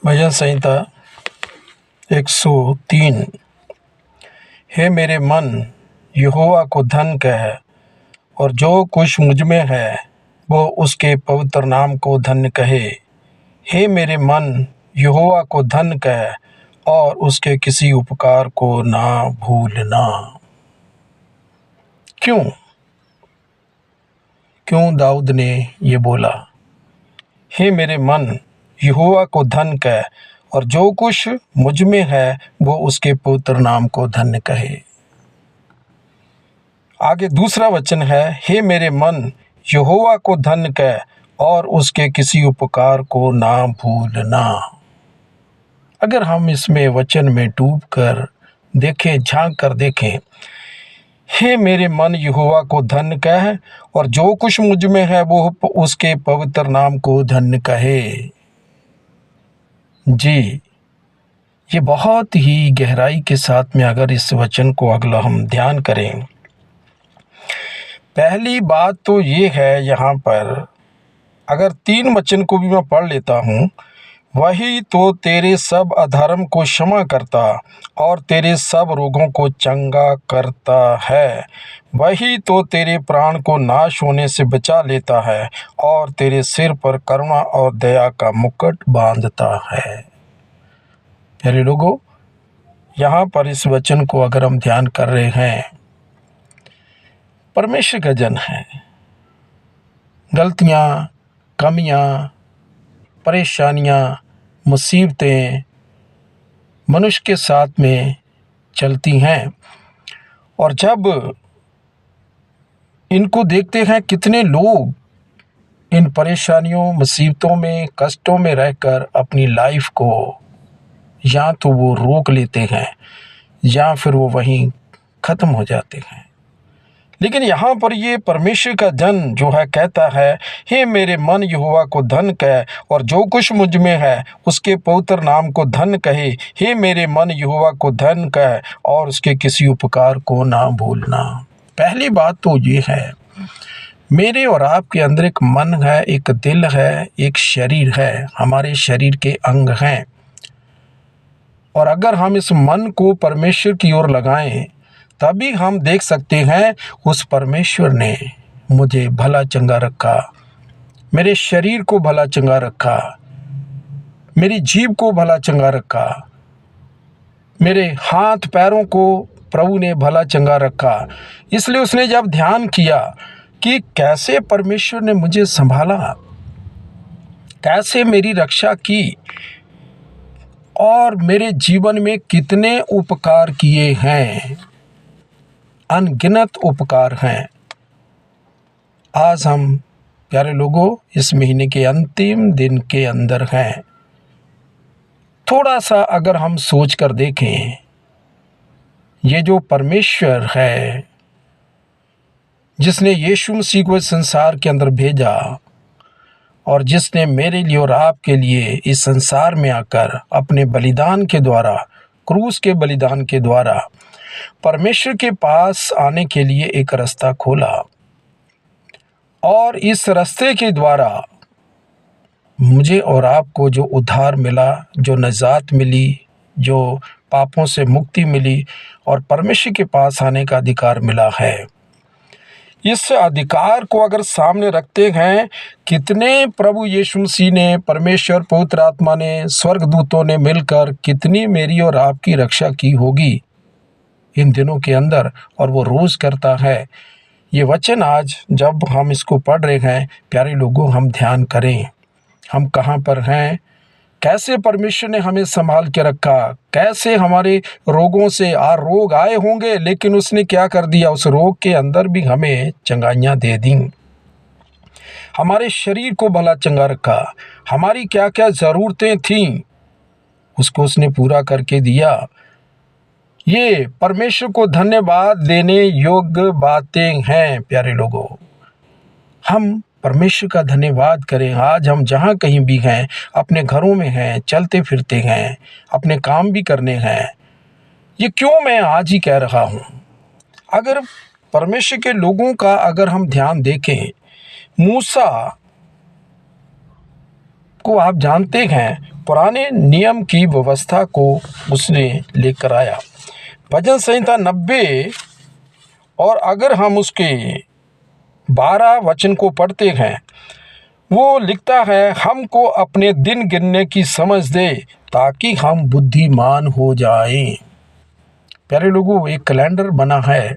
भजन संहिता 103। हे मेरे मन, यहोवा को धन कह, और जो कुछ मुझ में है वो उसके पवित्र नाम को धन्य कहे। हे मेरे मन, यहोवा को धन्य कह, और उसके किसी उपकार को ना भूलना। क्यों दाऊद ने ये बोला? हे मेरे मन, यहोवा को धन्य कह, और जो कुछ मुझ में है वो उसके पवित्र नाम को धन्य कहे। आगे दूसरा वचन है, हे मेरे मन, यहोवा को धन्य कह, और उसके किसी उपकार को ना भूलना। अगर हम इसमें वचन में डूब कर देखें, झांक कर देखें, हे मेरे मन, यहोवा को धन्य कह, और जो कुछ मुझ में है वो उसके पवित्र नाम को धन्य कहे। जी, ये बहुत ही गहराई के साथ में अगर इस वचन को अगला हम ध्यान करें, पहली बात तो ये है, यहाँ पर अगर 3 वचन को भी मैं पढ़ लेता हूँ, वही तो तेरे सब अधर्म को क्षमा करता और तेरे सब रोगों को चंगा करता है। वही तो तेरे प्राण को नाश होने से बचा लेता है और तेरे सिर पर करुणा और दया का मुकुट बांधता है। प्यारे लोगों, यहाँ पर इस वचन को अगर हम ध्यान कर रहे हैं, परमेश्वर का जन है, गलतियाँ, कमियाँ, परेशानियाँ, मुसीबतें मनुष्य के साथ में चलती हैं, और जब इनको देखते हैं कितने लोग इन परेशानियों, मुसीबतों में, कष्टों में रहकर अपनी लाइफ को या तो वो रोक लेते हैं या फिर वो वहीं ख़त्म हो जाते हैं। लेकिन यहाँ पर ये परमेश्वर का जन जो है कहता है, हे मेरे मन, यहोवा को धन्य कह, और जो कुछ मुझ में है उसके पवित्र नाम को धन्य कहे। हे मेरे मन, यहोवा को धन्य कह, और उसके किसी उपकार को ना भूलना। पहली बात तो ये है, मेरे और आपके अंदर एक मन है, एक दिल है, एक शरीर है, हमारे शरीर के अंग हैं, और अगर हम इस मन को परमेश्वर की ओर लगाएं, तभी हम देख सकते हैं उस परमेश्वर ने मुझे भला चंगा रखा, मेरे शरीर को भला चंगा रखा, मेरी जीभ को भला चंगा रखा, मेरे हाथ पैरों को प्रभु ने भला चंगा रखा। इसलिए उसने जब ध्यान किया कि कैसे परमेश्वर ने मुझे संभाला, कैसे मेरी रक्षा की, और मेरे जीवन में कितने उपकार किए हैं, अनगिनत उपकार हैं। आज हम प्यारे लोगों इस महीने के अंतिम दिन के अंदर हैं। थोड़ा सा अगर हम सोच कर देखें, ये जो परमेश्वर है जिसने यीशु मसीह को इस संसार के अंदर भेजा, और जिसने मेरे लिए और आपके लिए इस संसार में आकर अपने बलिदान के द्वारा, क्रूस के बलिदान के द्वारा परमेश्वर के पास आने के लिए एक रास्ता खोला, और इस रास्ते के द्वारा मुझे और आपको जो उद्धार मिला, जो निजात मिली, जो पापों से मुक्ति मिली और परमेश्वर के पास आने का अधिकार मिला है। इस अधिकार को अगर सामने रखते हैं, कितने प्रभु यीशु मसीह ने, परमेश्वर पवित्र आत्मा ने, स्वर्गदूतों ने मिलकर कितनी मेरी और आपकी रक्षा की होगी इन दिनों के अंदर, और वो रोज़ करता है। ये वचन आज जब हम इसको पढ़ रहे हैं, प्यारे लोगों, हम ध्यान करें, हम कहाँ पर हैं, कैसे परमेश्वर ने हमें संभाल के रखा, कैसे हमारे रोगों से रोग आए होंगे, लेकिन उसने क्या कर दिया, उस रोग के अंदर भी हमें चंगाइयाँ दे दी, हमारे शरीर को भला चंगा रखा, हमारी क्या क्या ज़रूरतें थीं उसको उसने पूरा करके दिया। ये परमेश्वर को धन्यवाद देने योग्य बातें हैं। प्यारे लोगों, हम परमेश्वर का धन्यवाद करें। आज हम जहाँ कहीं भी हैं, अपने घरों में हैं, चलते फिरते हैं, अपने काम भी करने हैं। ये क्यों मैं आज ही कह रहा हूँ, अगर परमेश्वर के लोगों का अगर हम ध्यान देखें, मूसा को आप जानते हैं, पुराने नियम की व्यवस्था को उसने लेकर आया। भजन संहिता 90 और अगर हम उसके 12 वचन को पढ़ते हैं, वो लिखता है, हमको अपने दिन गिनने की समझ दे ताकि हम बुद्धिमान हो जाएं। प्यारे लोगों, एक कैलेंडर बना है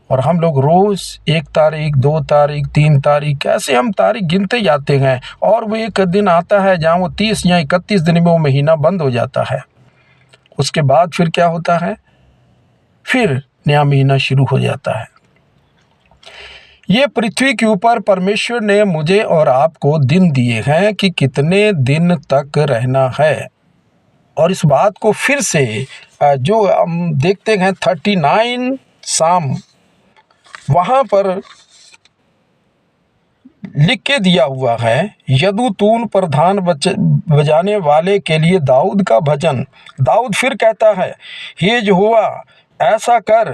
और हम लोग रोज़ 1 तारीख, 2 तारीख, 3 तारीख ऐसे हम तारीख गिनते जाते हैं और वो एक दिन आता है जहाँ वो 30 या 31 दिन में वो महीना बंद हो जाता है। उसके बाद फिर क्या होता है? फिर नया महीना शुरू हो जाता है। ये पृथ्वी के ऊपर परमेश्वर ने मुझे और आपको दिन दिए हैं कि कितने दिन तक रहना है। और इस बात को फिर से जो हम देखते हैं 39 साम वहाँ पर लिख के दिया हुआ है, यदूतून प्रधान बजाने वाले के लिए दाऊद का भजन। दाऊद फिर कहता है, हे यहोवा ऐसा कर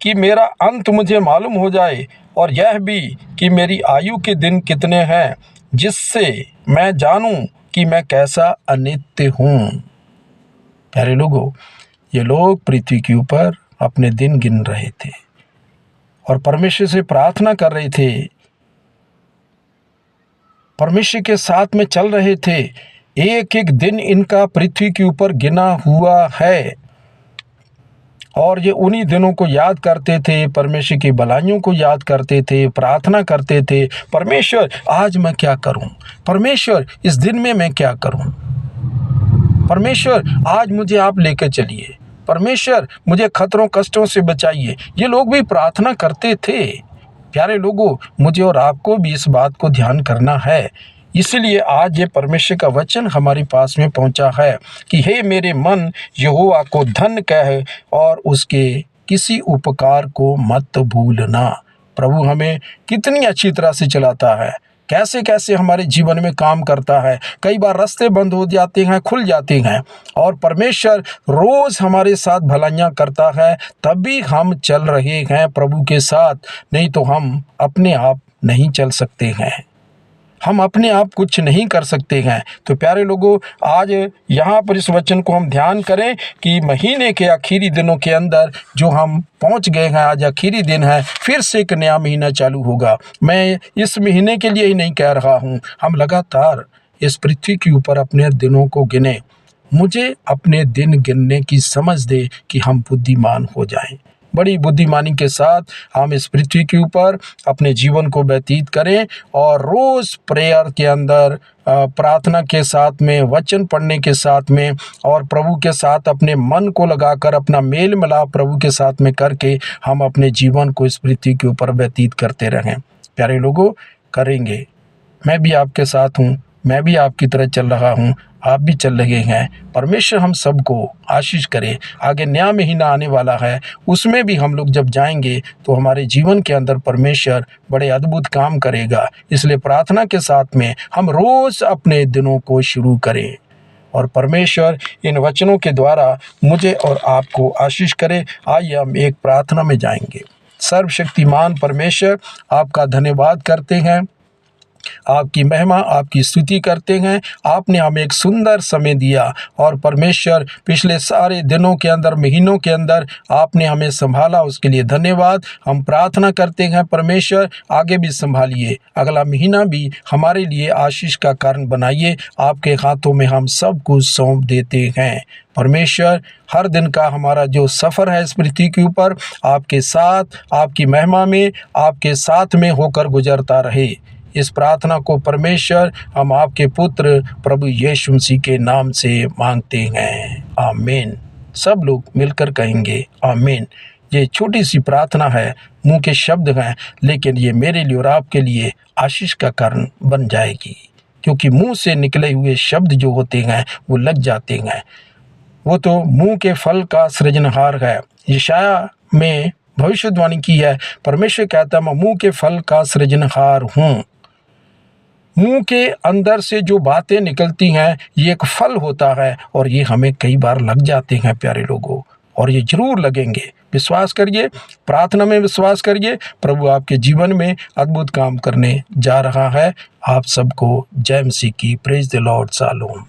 कि मेरा अंत मुझे मालूम हो जाए और यह भी कि मेरी आयु के दिन कितने हैं, जिससे मैं जानूं कि मैं कैसा अनित्य हूँ। प्यारे लोगों, ये लोग पृथ्वी के ऊपर अपने दिन गिन रहे थे और परमेश्वर से प्रार्थना कर रहे थे, परमेश्वर के साथ में चल रहे थे। एक एक दिन इनका पृथ्वी के ऊपर गिना हुआ है और ये उन्हीं दिनों को याद करते थे, परमेश्वर की भलाइयों को याद करते थे, प्रार्थना करते थे, परमेश्वर आज मैं क्या करूं, परमेश्वर इस दिन में मैं क्या करूं, परमेश्वर आज मुझे आप लेकर चलिए, परमेश्वर मुझे खतरों कष्टों से बचाइए। ये लोग भी प्रार्थना करते थे। प्यारे लोगों, मुझे और आपको भी इस बात को ध्यान करना है। इसलिए आज ये परमेश्वर का वचन हमारे पास में पहुंचा है कि हे मेरे मन, यहोवा को धन्य कह और उसके किसी उपकार को मत भूलना। प्रभु हमें कितनी अच्छी तरह से चलाता है, कैसे कैसे हमारे जीवन में काम करता है। कई बार रास्ते बंद हो जाते हैं, खुल जाते हैं और परमेश्वर रोज़ हमारे साथ भलाइयाँ करता है, तभी हम चल रहे हैं प्रभु के साथ। नहीं तो हम अपने आप नहीं चल सकते हैं, हम अपने आप कुछ नहीं कर सकते हैं। तो प्यारे लोगों, आज यहाँ पर इस वचन को हम ध्यान करें कि महीने के आखिरी दिनों के अंदर जो हम पहुँच गए हैं, आज आखिरी दिन है, फिर से एक नया महीना चालू होगा। मैं इस महीने के लिए ही नहीं कह रहा हूँ, हम लगातार इस पृथ्वी के ऊपर अपने दिनों को गिने। मुझे अपने दिन गिनने की समझ दे कि हम बुद्धिमान हो जाएं। बड़ी बुद्धिमानी के साथ हम इस पृथ्वी के ऊपर अपने जीवन को व्यतीत करें और रोज़ प्रेयर के अंदर, प्रार्थना के साथ में, वचन पढ़ने के साथ में और प्रभु के साथ अपने मन को लगाकर अपना मेल मिलाप प्रभु के साथ में करके हम अपने जीवन को इस पृथ्वी के ऊपर व्यतीत करते रहें। प्यारे लोगों, करेंगे। मैं भी आपके साथ हूँ, मैं भी आपकी तरह चल रहा हूँ, आप भी चल रहे हैं। परमेश्वर हम सबको आशीष करे। आगे नया महीना आने वाला है, उसमें भी हम लोग जब जाएंगे तो हमारे जीवन के अंदर परमेश्वर बड़े अद्भुत काम करेगा। इसलिए प्रार्थना के साथ में हम रोज़ अपने दिनों को शुरू करें और परमेश्वर इन वचनों के द्वारा मुझे और आपको आशीष करे। आइए हम एक प्रार्थना में जाएंगे। सर्वशक्तिमान परमेश्वर, आपका धन्यवाद करते हैं, आपकी महिमा, आपकी स्तुति करते हैं। आपने हमें एक सुंदर समय दिया और परमेश्वर पिछले सारे दिनों के अंदर, महीनों के अंदर आपने हमें संभाला, उसके लिए धन्यवाद। हम प्रार्थना करते हैं परमेश्वर आगे भी संभालिए, अगला महीना भी हमारे लिए आशीष का कारण बनाइए। आपके हाथों में हम सब कुछ सौंप देते हैं। परमेश्वर, हर दिन का हमारा जो सफ़र है इस पृथ्वी के ऊपर आपके साथ, आपकी महिमा में, आपके साथ में होकर गुजरता रहे। इस प्रार्थना को परमेश्वर हम आपके पुत्र प्रभु यीशु मसीह के नाम से मांगते हैं, आमीन। सब लोग मिलकर कहेंगे आमीन। ये छोटी सी प्रार्थना है, मुंह के शब्द हैं, लेकिन ये मेरे लिए और आपके लिए आशीष का कारण बन जाएगी, क्योंकि मुंह से निकले हुए शब्द जो होते हैं वो लग जाते हैं। वो तो मुंह के फल का सृजनहार है। यशायाह में भविष्यवाणी की है, परमेश्वर कहता है मैं मुंह के फल का सृजनहार हूँ। मुंह के अंदर से जो बातें निकलती हैं ये एक फल होता है और ये हमें कई बार लग जाते हैं प्यारे लोगों, और ये जरूर लगेंगे। विश्वास करिए, प्रार्थना में विश्वास करिए, प्रभु आपके जीवन में अद्भुत काम करने जा रहा है। आप सबको जय मसीह की। Praise the Lord. शालोम।